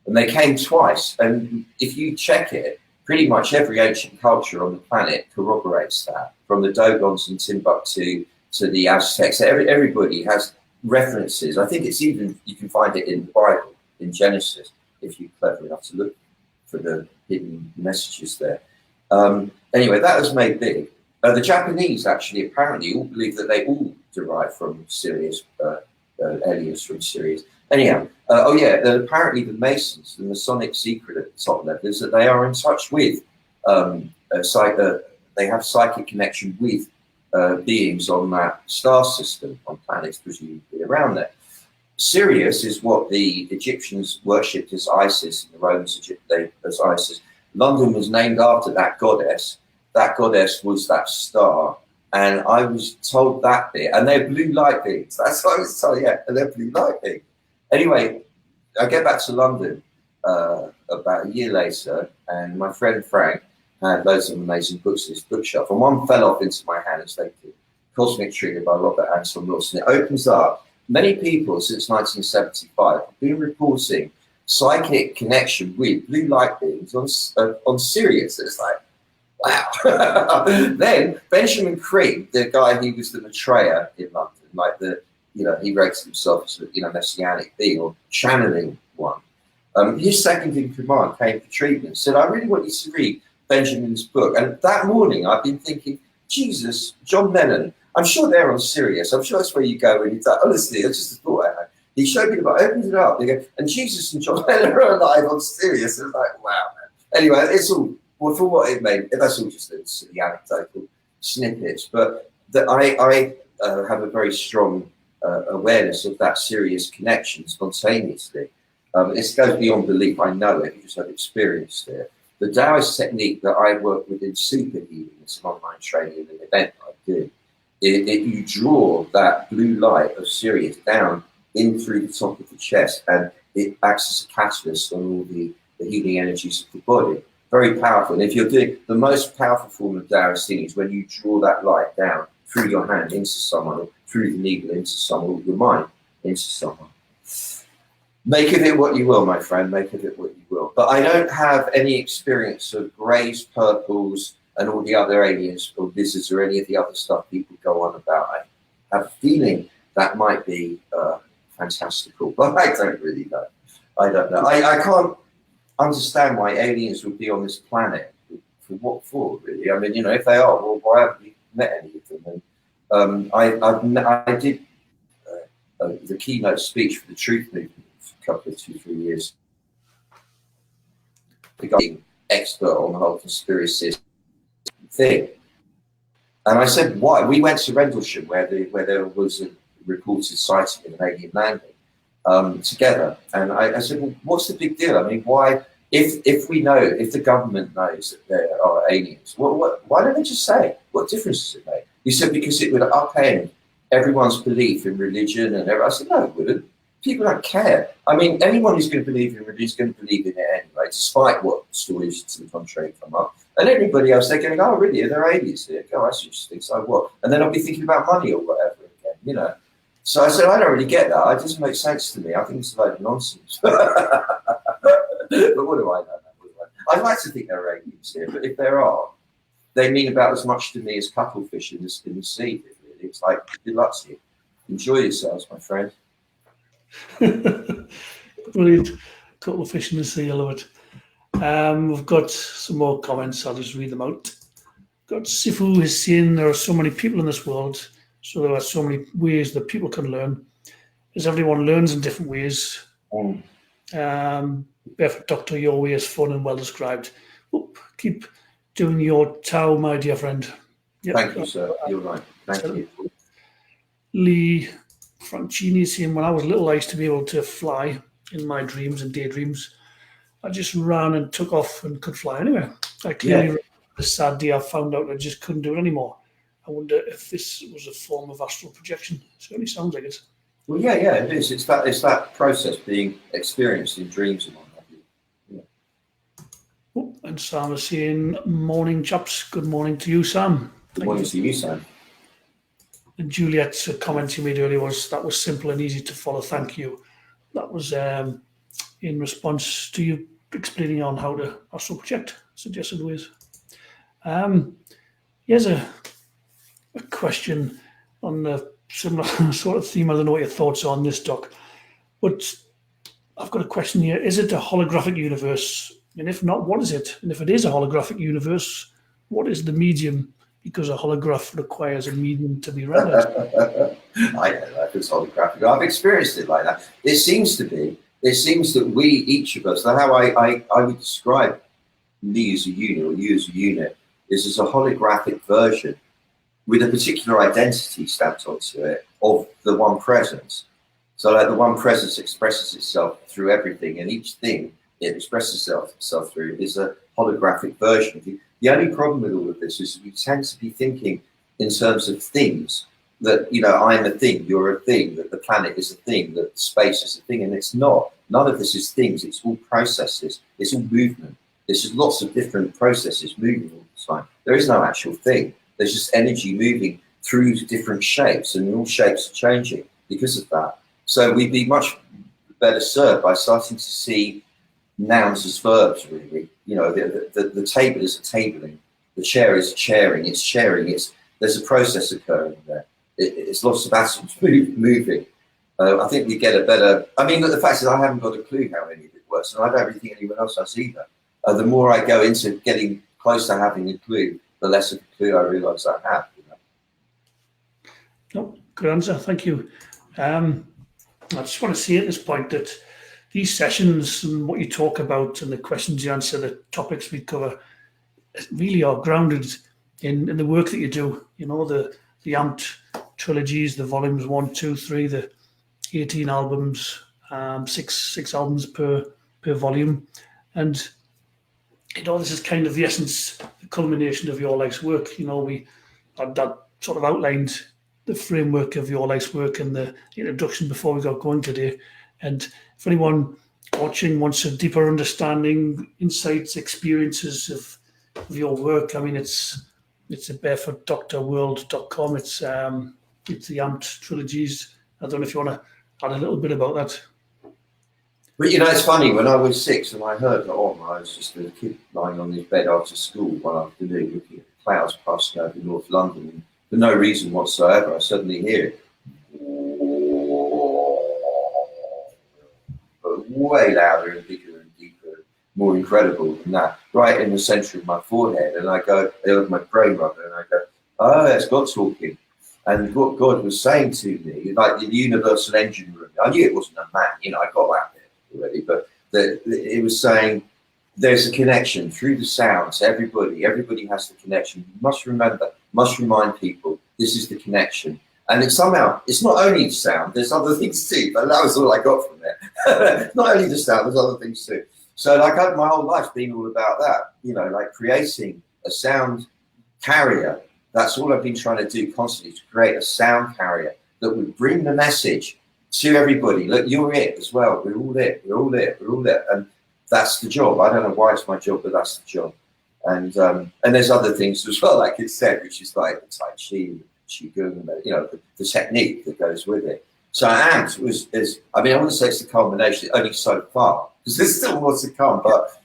And they came twice. And if you check it, pretty much every ancient culture on the planet corroborates that, from the Dogons in Timbuktu to the Aztecs. Everybody has references. I think it's even, you can find it in the Bible, in Genesis, if you're clever enough to look for the hidden messages there. Anyway, that was made big. The Japanese actually apparently all believe that they all derive from Sirius, aliens from Sirius. Anyhow, apparently the Masons, the Masonic secret at the top level is that they are in touch with, they have psychic connection with beings on that star system, on planets presumably around there. Sirius is what the Egyptians worshipped as Isis, and the Romans as Isis. London was named after that goddess. That goddess was that star. And I was told that bit. And they're blue light beings. That's what I was told, yeah. And they're blue light beings. Anyway, I get back to London about a year later, and my friend Frank had loads of amazing books in his bookshelf. And one fell off into my hand, as they did. Cosmic Trigger by Robert Anton Wilson. It opens up. Many people since 1975 have been reporting psychic connection with blue light beings on Sirius. It's like, wow. Then Benjamin Cream, the guy who was the betrayer in London, like he rates himself as a messianic being or channeling one. His second in command came for treatment, said, I really want you to read Benjamin's book. And that morning I've been thinking, Jesus, John Lennon, I'm sure they're on Sirius. I'm sure that's where you go when you die. Honestly, that's just a thought I had. He showed me the book, opened it up, and Jesus and John Lennon are alive on Sirius. It was like, wow, man. Anyway, it's all, well, for what it made, that's all just the anecdotal snippets. But that I have a very strong awareness of that serious connection spontaneously. This goes beyond belief. I know it because I've experienced it. The Taoist technique that I work with in super healing, it's an online training and an event I do. You draw that blue light of Sirius down in through the top of the chest, and it acts as a catalyst on all the healing energies of the body. Very powerful. And if you're doing the most powerful form of Taoist healing is when you draw that light down through your hand into someone, or through the needle into someone, or your mind into someone. Make of it what you will, my friend. Make of it what you will. But I don't have any experience of greys, purples, and all the other aliens or lizards or any of the other stuff people go on about. I have a feeling that might be fantastical, but I don't really know. I don't know. I can't understand why aliens would be on this planet. For what for, really? I mean, you know, if they are, well, why haven't we met any of them? And I did the keynote speech for the Truth Movement for a couple of 2-3 years. The guy being expert on the whole conspiracy thing. And I said, why? We went to Rendlesham, where there was a reported sighting of an alien landing, together. And I said, well, what's the big deal? I mean, why, if we know, if the government knows that there are aliens, why don't they just say it? What difference does it make? He said, because it would upend everyone's belief in religion and everything. I said, no, it wouldn't. People don't care. I mean, anyone who's going to believe in religion is going to believe in it anyway, despite what stories to the contrary come up. And everybody else, they're going, oh, really? Are there aliens here? Oh, that's interesting. So what? And then I'll be thinking about money or whatever again, you know. So I said, I don't really get that. It doesn't make sense to me. I think it's a load of nonsense. But what do I know? I'd like to think there are aliens here, but if there are, they mean about as much to me as cuttlefish in the sea. Really. It's like, good luck to you. Enjoy yourselves, my friend. Brilliant. Cuttlefish in the sea, I love it. We've got some more comments. I'll just read them out. Got Sifu is saying there are so many people in this world, so there are so many ways that people can learn, as everyone learns in different ways. Barefoot Doctor, your way is fun and well described. Oop, keep doing your Tao, my dear friend. Yep. Thank you, sir. You're right. Thank you. Lee Francini is saying, when I was little, I used to be able to fly in my dreams and daydreams. I just ran and took off and could fly anywhere. I clearly remember the sad day I found out I just couldn't do it anymore. I wonder if this was a form of astral projection. It certainly sounds like it. Well, yeah, it is. It's that process being experienced in dreams and what have you. Yeah. Oh, and Sam is saying, morning, chaps. Good morning to you, Sam. Good morning to you, Sam. And Juliet's comment you made earlier was, that was simple and easy to follow. Thank you. That was in response to you explaining on how to astral project, suggested ways. Here's a question on a similar sort of theme. I don't know what your thoughts are on this, Doc, but I've got a question here. Is it a holographic universe? And if not, what is it? And if it is a holographic universe, what is the medium? Because a holograph requires a medium to be rendered. I know that it's holographic. I've experienced it like that. It seems to be. It seems that we, each of us, how I would describe me as a unit or you as a unit, is as a holographic version with a particular identity stamped onto it of the one presence. So like the one presence expresses itself through everything, and each thing it expresses itself through is a holographic version. The only problem with all of this is we tend to be thinking in terms of things, that, you know, I'm a thing, you're a thing, that the planet is a thing, that space is a thing, and it's not. None of this is things, it's all processes, it's all movement. There's just lots of different processes moving all the time. There is no actual thing. There's just energy moving through different shapes, and all shapes are changing because of that. So we'd be much better served by starting to see nouns as verbs, really. You know, the table is a tabling, the chair is chairing, it's sharing, there's a process occurring there. It's lots of atoms moving. I think we get a better, I mean, the fact is I haven't got a clue how any of it works, and I don't really think anyone else has either. The more I go into getting close to having a clue, the less of a clue I realise I have. You know? No, good answer, thank you. I just want to say at this point that these sessions and what you talk about and the questions you answer, the topics we cover, really are grounded in the work that you do. You know, the Amped trilogies, the volumes 1, 2, 3, the 18 albums, six albums per volume, and you know, this is kind of the essence, the culmination of your life's work. You know, we that sort of outlined the framework of your life's work and the introduction before we got going today. And if anyone watching wants a deeper understanding, insights, experiences of your work, I mean, it's at barefootdoctorworld.com. It's the Amped trilogies. I don't know if you want to add a little bit about that. But you know, it's funny, when I was 6 and I heard that on, I was just a kid lying on this bed after school one afternoon looking at the clouds passing over North London, and for no reason whatsoever, I suddenly hear it. But way louder and bigger and deeper, more incredible than that, right in the centre of my forehead. And I go, there was my brain rather, and I go, oh, that's God talking. And what God was saying to me, like the universal engine room, I knew it wasn't a man, you know, I got that already, but it was saying there's a connection through the sounds. Everybody has the connection. You must remember, must remind people this is the connection. And it's somehow, it's not only the sound, there's other things too, but that was all I got from it. Not only the sound, there's other things too. So like my whole life's been all about that, you know, like creating a sound carrier. That's all I've been trying to do constantly, to create a sound carrier that would bring the message to everybody. Look, you're it as well. We're all it. We're all it. We're all it. And that's the job. I don't know why it's my job, but that's the job. And there's other things as well, like it said, which is like the Tai Chi, Qigong, you know, the technique that goes with it. So Amped I mean, I wouldn't say it's the culmination, only so far, because there's still more to come, but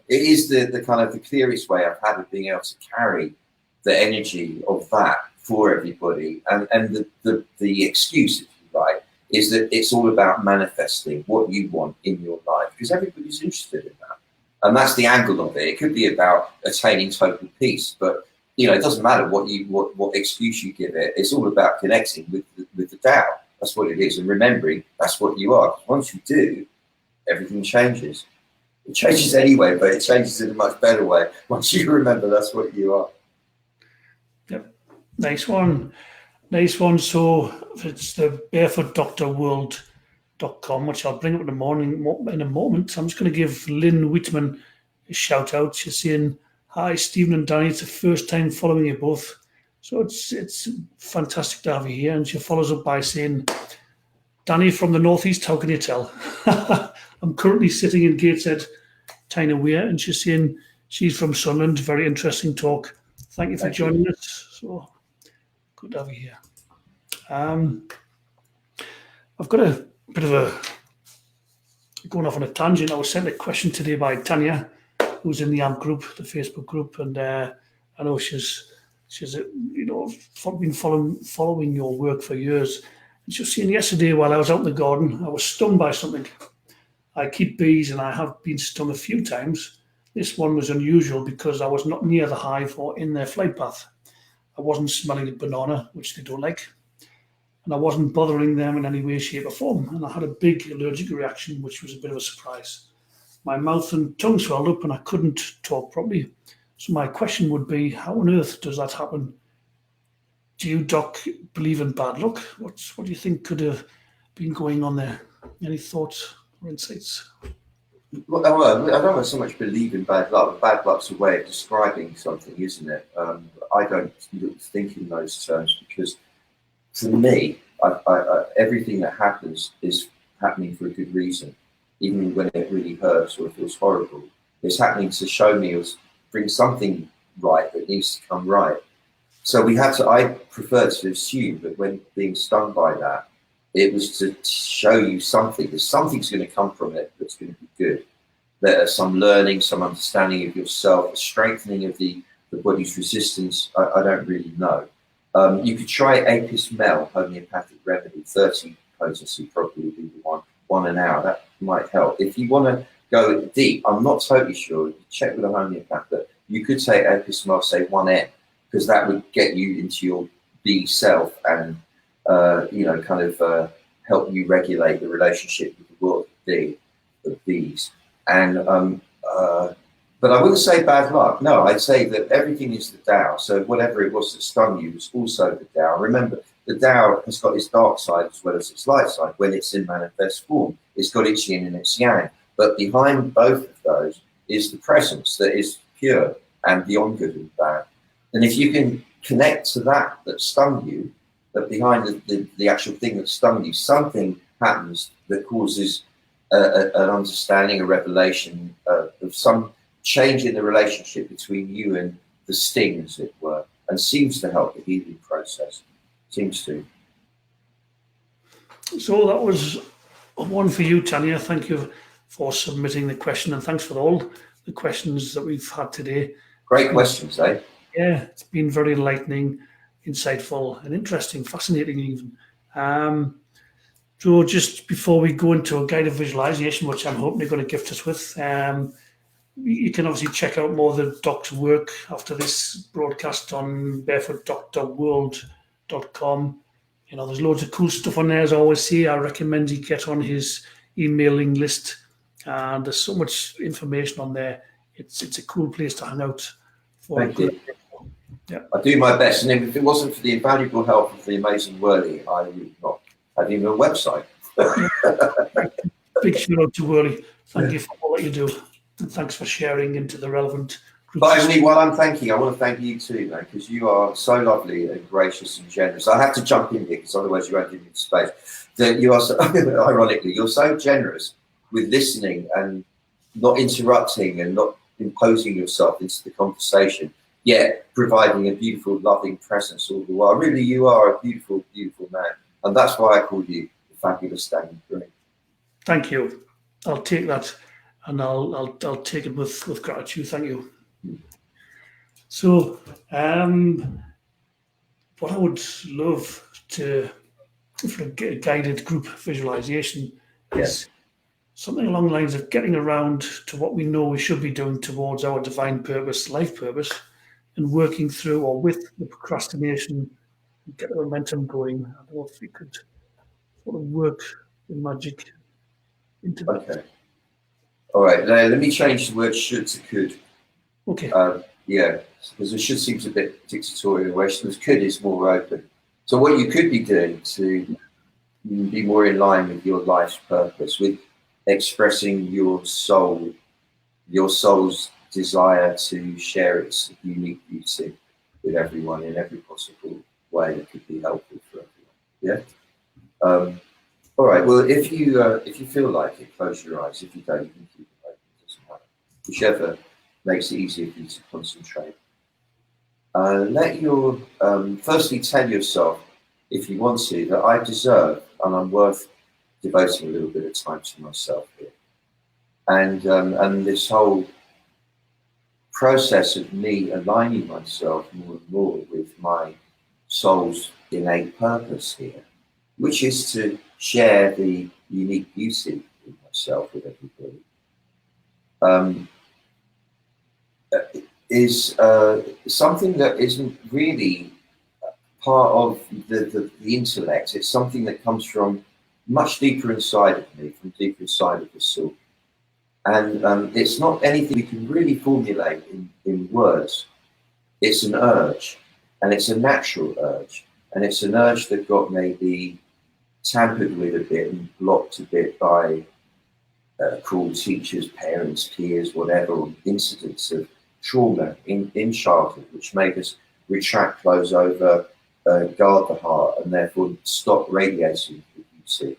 it is the kind of the clearest way I've had of being able to carry the energy of that for everybody. And the excuse, if you like, is that it's all about manifesting what you want in your life, because everybody's interested in that. And that's the angle of it. It could be about attaining total peace, but you know, it doesn't matter what excuse you give it. It's all about connecting with the Tao. That's what it is, and remembering that's what you are. Once you do, everything changes. It changes anyway, but it changes in a much better way once you remember that's what you are. Yep, nice one. Nice one. So it's the barefootdoctorworld.com, which I'll bring up in a moment. I'm just going to give Lynn Whitman a shout out. She's saying, hi, Stephen and Danny. It's the first time following you both. So it's fantastic to have you here. And she follows up by saying, Danny from the Northeast, how can you tell? I'm currently sitting in Gateshead, Tyne Weir, and she's saying she's from Sunderland. Very interesting talk. Thank you for joining us. So good to have you here. I've got a bit of going off on a tangent. I was sent a question today by Tanya, who's in the AMP group, the Facebook group, and I know she's you know, been following your work for years. And she was saying yesterday while I was out in the garden, I was stung by something. I keep bees and I have been stung a few times. This one was unusual because I was not near the hive or in their flight path. I wasn't smelling a banana, which they don't like, and I wasn't bothering them in any way, shape or form. And I had a big allergic reaction, which was a bit of a surprise. My mouth and tongue swelled up and I couldn't talk properly. So my question would be, how on earth does that happen? Do you, Doc, believe in bad luck? What do you think could have been going on there? Any thoughts or insights? Well, I don't so much believe in bad luck. Bad luck's a way of describing something, isn't it? I don't think in those terms because, for me, everything that happens is happening for a good reason. Even when it really hurts or feels horrible, it's happening to show me or bring something right that needs to come right. So I prefer to assume that when being stung by that, it was to show you something. There's something's going to come from it that's going to be good. There's some learning, some understanding of yourself, a strengthening of the body's resistance. I don't really know. You could try Apis Mel homeopathic remedy, 30 potency probably would be the one an hour. That might help. If you want to go deep, I'm not totally sure. Check with a homeopath, but you could take Apis Mel, say 1N, because that would get you into your bee self and help you regulate the relationship with the world of bee. of these. And but I wouldn't say bad luck. No, I'd say that everything is the Tao. So whatever it was that stung you was also the Tao. Remember, the Tao has got its dark side as well as its light side. When it's in manifest form, it's got its yin and its yang. But behind both of those is the presence that is pure and beyond good and bad. And if you can connect to that stung you, that behind the actual thing that stung you, something happens that causes an understanding, a revelation of some change in the relationship between you and the sting, as it were, and seems to help the healing process. Seems to. So that was one for you, Tanya. Thank you for submitting the question, and thanks for all the questions that we've had today. Great questions, eh? Yeah, it's been very enlightening, insightful, and interesting, fascinating even. So just before we go into a guided visualization, which I'm hoping you're going to gift us with, you can obviously check out more of the doc's work after this broadcast on barefootdoctorworld.com. You know, there's loads of cool stuff on there, as I always say. I recommend you get on his emailing list. And there's so much information on there. It's a cool place to hang out for. Thank you. Yeah. I do my best, and if it wasn't for the invaluable help of the amazing Whirly, I would not have even a website. Big shout out to Whirly. Thank you for all that you do. And thanks for sharing into the relevant groups. But only while I'm thanking, I want to thank you too, man, because you are so lovely and gracious and generous. I have to jump in here because otherwise you won't give me the space. That you are so, ironically, you're so generous with listening and not interrupting and not imposing yourself into the conversation, yet providing a beautiful, loving presence all the while. Really, you are a beautiful, beautiful man. And that's why I call you the fabulous Daniel Green. Thank you. I'll take that, and I'll take it with gratitude. Thank you. So, what I would love to, for a guided group visualization, is something along the lines of getting around to what we know we should be doing towards our divine purpose, life purpose, and working through or with the procrastination and get the momentum going. I don't know if we could sort of work the magic into that. Okay. All right. Now, let me change the word should to could. Okay. Yeah, because the should seems a bit dictatorial, whereas could is more open. So what you could be doing to be more in line with your life's purpose, with expressing your soul's desire to share its unique beauty with everyone in every possible way that could be helpful for everyone. Yeah. All right. Well, if you feel like it, close your eyes. If you don't, you can keep it open. It doesn't matter. Whichever makes it easier for you to concentrate. Let your firstly tell yourself, if you want to, that I deserve and I'm worth devoting a little bit of time to myself here. And this whole process of me aligning myself more and more with my soul's innate purpose here, which is to share the unique beauty of myself with everybody, is something that isn't really part of the intellect. It's something that comes from much deeper inside of me, from deeper inside of the soul. And it's not anything you can really formulate in words. It's an urge, and it's a natural urge. And it's an urge that got maybe tampered with a bit and blocked a bit by cruel teachers, parents, peers, whatever, incidents of trauma in childhood, which made us retract, close over, guard the heart, and therefore stop radiating the beauty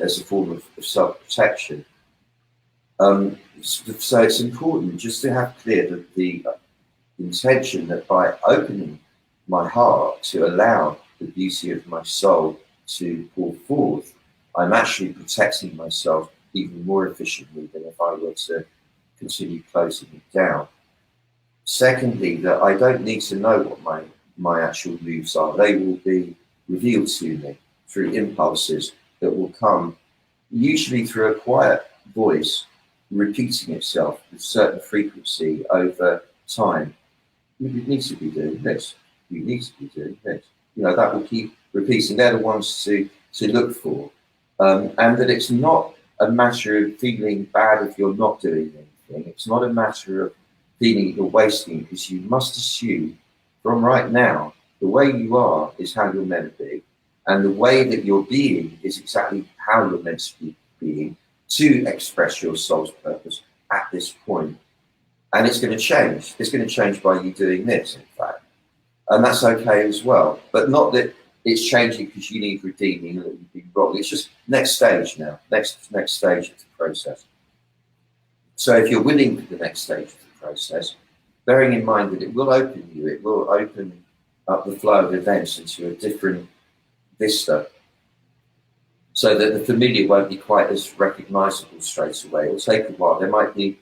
as a form of self-protection. So it's important just to have clear that the intention that by opening my heart to allow the beauty of my soul to pour forth, I'm actually protecting myself even more efficiently than if I were to continue closing it down. Secondly, that I don't need to know what my actual moves are. They will be revealed to me through impulses that will come, usually through a quiet voice, repeating itself with certain frequency over time. You need to be doing this. You need to be doing this. You know, that will keep repeating. They're the ones to look for. And that it's not a matter of feeling bad if you're not doing anything. It's not a matter of feeling you're wasting, because you must assume from right now, the way you are is how you're meant to be. And the way that you're being is exactly how you're meant to be being to express your soul's purpose at this point. And it's going to change. It's going to change by you doing this, in fact. And that's okay as well. But not that it's changing because you need redeeming or that you've been wrong. It's just next stage now, next stage of the process. So if you're willing for the next stage of the process, bearing in mind that it will open you, it will open up the flow of events into a different vista, so that the familiar won't be quite as recognizable straight away. It will take a while. There might be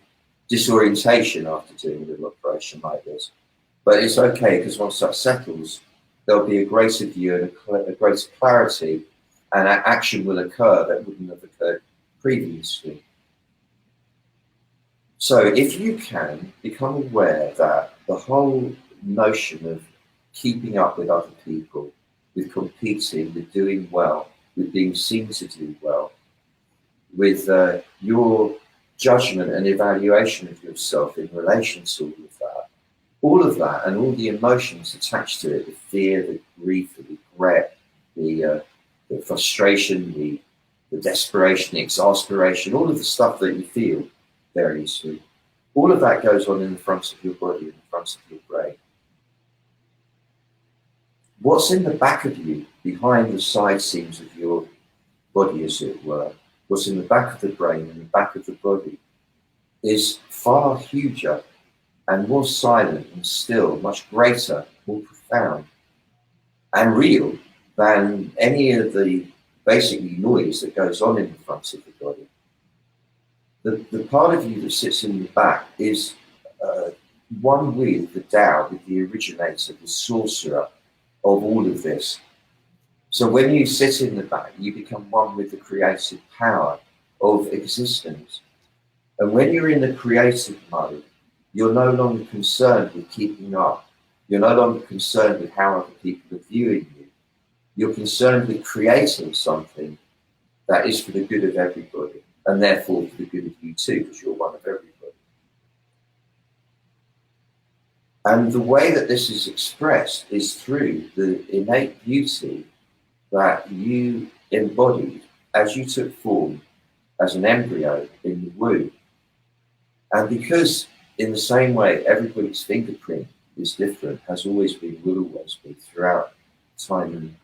disorientation after doing a little operation like this, but it's okay, because once that settles, there'll be a greater view and a greater clarity, and action will occur that wouldn't have occurred previously. So if you can become aware that the whole notion of keeping up with other people, with competing, with doing well, with being seen to do well, with your judgment and evaluation of yourself in relation to all of that, and all the emotions attached to it, the fear, the grief, the regret, the frustration, the desperation, the exasperation, all of the stuff that you feel variously, all of that goes on in the front of your body, in the front of your brain. What's in the back of you, behind the side seams of your body, as it were, what's in the back of the brain and the back of the body, is far huger and more silent and still, much greater, more profound and real than any of the basically noise that goes on in the front of the body. The part of you that sits in the back is one with the Tao, with the originator, the sorcerer of all of this. So when you sit in the back, you become one with the creative power of existence. And when you're in the creative mode, you're no longer concerned with keeping up. You're no longer concerned with how other people are viewing you. You're concerned with creating something that is for the good of everybody, and therefore for the good of you too, because you're one of everybody. And the way that this is expressed is through the innate beauty that you embodied as you took form as an embryo in the womb. And because in the same way everybody's fingerprint is different, has always been, will always be throughout time,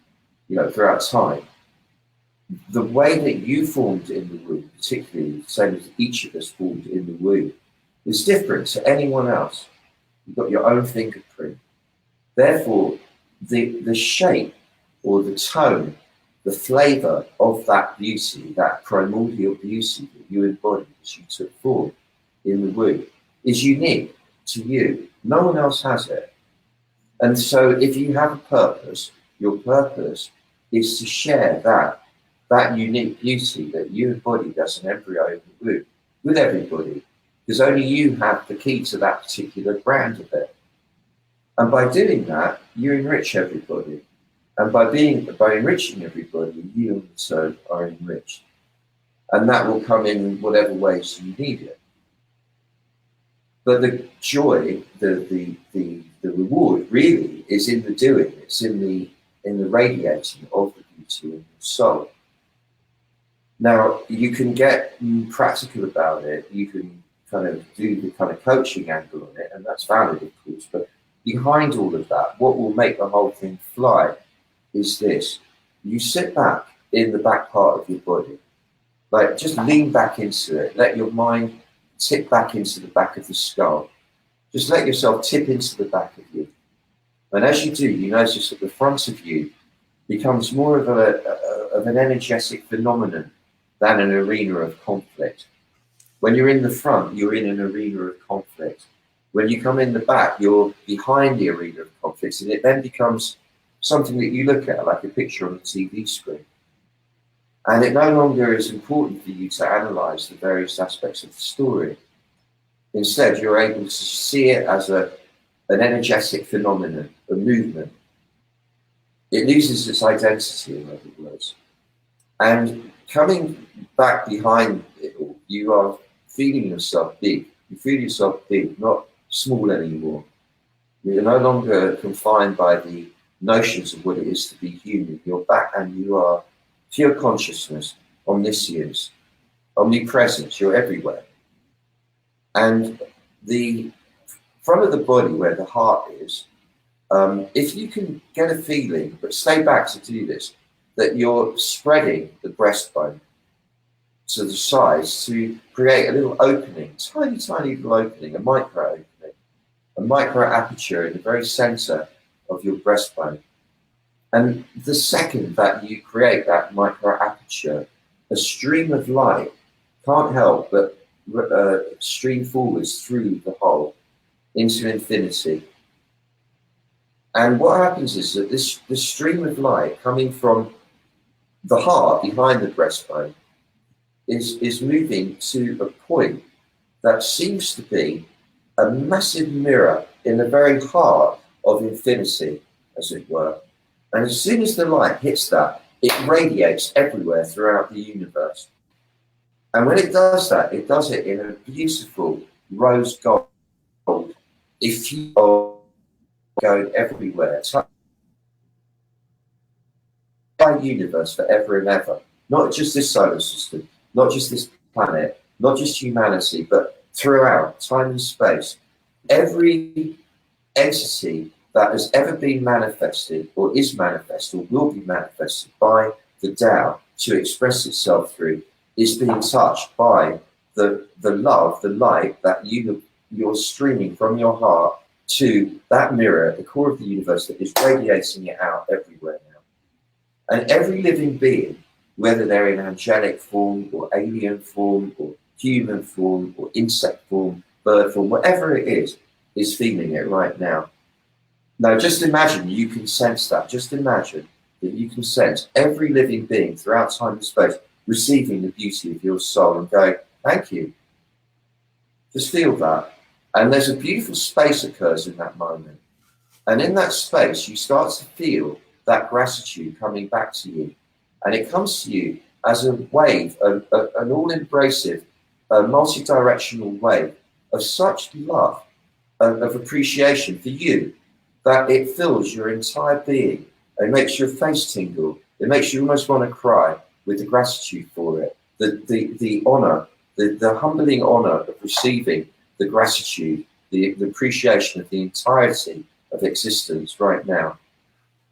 and throughout time, the way that you formed in the womb, particularly the same as each of us formed in the womb, is different to anyone else. You've got your own fingerprint. Therefore, the shape or the tone, the flavor of that beauty, that primordial beauty that you embodied as you took form in the womb, is unique to you. No one else has it. And so if you have a purpose, your purpose is to share that unique beauty that you embodied as an embryo in the womb with everybody, because only you have the key to that particular brand of it. And by doing that, you enrich everybody. And by enriching everybody, you in turn are enriched. And that will come in whatever ways you need it. But the joy, the reward really is in the doing. It's in the radiating of the beauty in your soul. Now, you can get practical about it. You can kind of do the kind of coaching angle on it, and that's valid, of course. But behind all of that, what will make the whole thing fly is this. You sit back in the back part of your body. Like, just lean back into it. Let your mind tip back into the back of the skull. Just let yourself tip into the back of you. And as you do, you notice that the front of you becomes more of an energetic phenomenon than an arena of conflict. When you're in the front, you're in an arena of conflict. When you come in the back, you're behind the arena of conflict, and it then becomes something that you look at, like a picture on a TV screen. And it no longer is important for you to analyze the various aspects of the story. Instead, you're able to see it as an energetic phenomenon, a movement. It loses its identity, in other words. And coming back behind it all, you are feeling yourself big. You feel yourself big, not small anymore. You're no longer confined by the notions of what it is to be human. You're back and you are pure consciousness, omniscience, omnipresence. You're everywhere. And the front of the body where the heart is, if you can get a feeling, but stay back to do this, that you're spreading the breastbone to the sides to create a little opening, tiny, tiny little opening, a micro opening, a micro aperture in the very center of your breastbone. And the second that you create that micro aperture, a stream of light can't help but stream forwards through the hole into infinity. And what happens is that this stream of light coming from the heart behind the breastbone is moving to a point that seems to be a massive mirror in the very heart of infinity, as it were. And as soon as the light hits that, it radiates everywhere throughout the universe. And when it does that, it does it in a beautiful rose gold. If you are going everywhere, by universe forever and ever, not just this solar system, not just this planet, not just humanity, but throughout time and space, every entity that has ever been manifested or is manifest or will be manifested by the Tao to express itself through is being touched by the love, the light that you're streaming from your heart to that mirror at the core of the universe that is radiating it out everywhere now. And every living being, whether they're in angelic form or alien form or human form or insect form, bird form, whatever it is feeling it right now. Now, just imagine you can sense that. Just imagine that you can sense every living being throughout time and space receiving the beauty of your soul and going, thank you. Just feel that. And there's a beautiful space occurs in that moment. And in that space, you start to feel that gratitude coming back to you. And it comes to you as a wave, an all-embracive, multi-directional wave of such love, of appreciation for you, that it fills your entire being. It makes your face tingle. It makes you almost want to cry with the gratitude for it. The honor, the humbling honor of receiving the gratitude, the appreciation of the entirety of existence right now,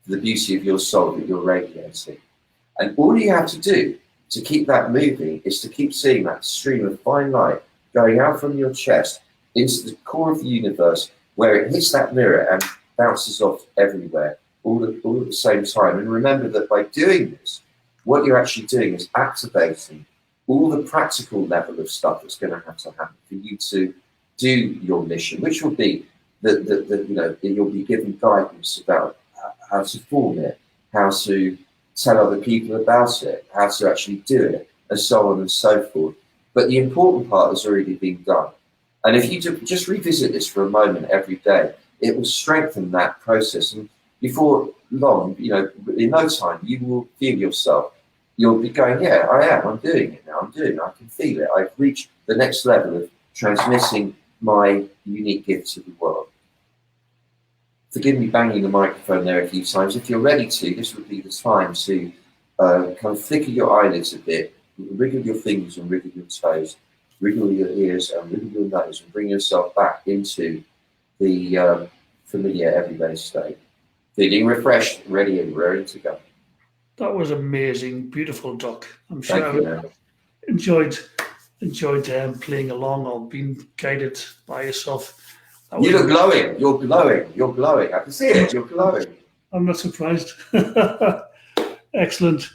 the beauty of your soul that you're radiating. And all you have to do to keep that moving is to keep seeing that stream of fine light going out from your chest into the core of the universe, where it hits that mirror and bounces off everywhere, all at the same time. And remember that by doing this, what you're actually doing is activating all the practical level of stuff that's going to happen for you to do your mission, which will be that you'll be given guidance about how to form it, how to tell other people about it, how to actually do it, and so on and so forth. But the important part has already been done. And if you just revisit this for a moment every day, it will strengthen that process. And before long, in no time, you will feel yourself. You'll be going, yeah, I'm doing it now. I can feel it. I've reached the next level of transmitting my unique gift to the world. Forgive me banging the microphone there a few times. If you're ready to, this would be the time to kind of flicker your eyelids a bit, wriggle your fingers and wriggle your toes, wriggle your ears and wriggle your nose, and bring yourself back into the familiar everyday state. Feeling refreshed, ready and raring to go. That was amazing, beautiful, Doc. I'm Thank sure you, I enjoyed playing along or being guided by yourself. You look glowing. You're glowing. You're glowing. I can see it. You're glowing. I'm not surprised. Excellent.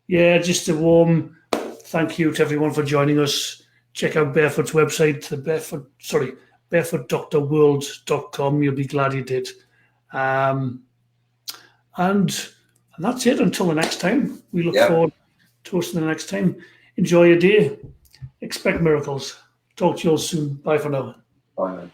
Yeah, just a warm thank you to everyone for joining us. Check out Barefoot's website, barefootdoctorworld.com. You'll be glad you did. And that's it until the next time. We look forward to hosting the next time. Enjoy your day. Expect miracles. Talk to you all soon. Bye for now. Bye, man.